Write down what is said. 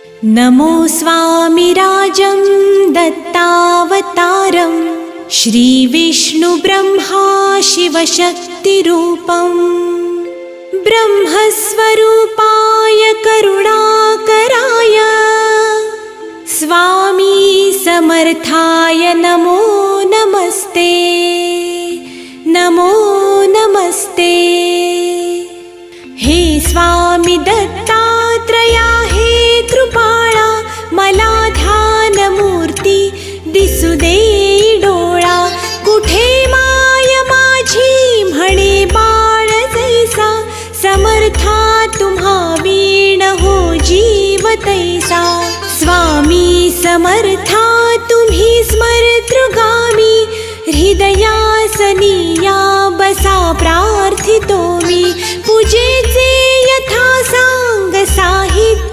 नमो स्वामिराजं दत्तावतारं श्रीविष्णुब्रह्मा शिवशक्तिरूपं ब्रह्मस्वरूपाय करुणाकराय स्वामी समर्थाय नमो नमस्ते नमो नमस्ते। हे स्वामी दत्तात्रया हे कृपाळा मला ध्यानमूर्ती दिसू दे डोळा कुठे माय माझी म्हणे बाळ जैसा समर्था तुम्हा वीण हो जीव तैसा स्वामी समर्था तुम्ही स्मरतृगामी हृदयासनिया बसा प्रार्थितो मी पूजेचे यथा सांग साहित्य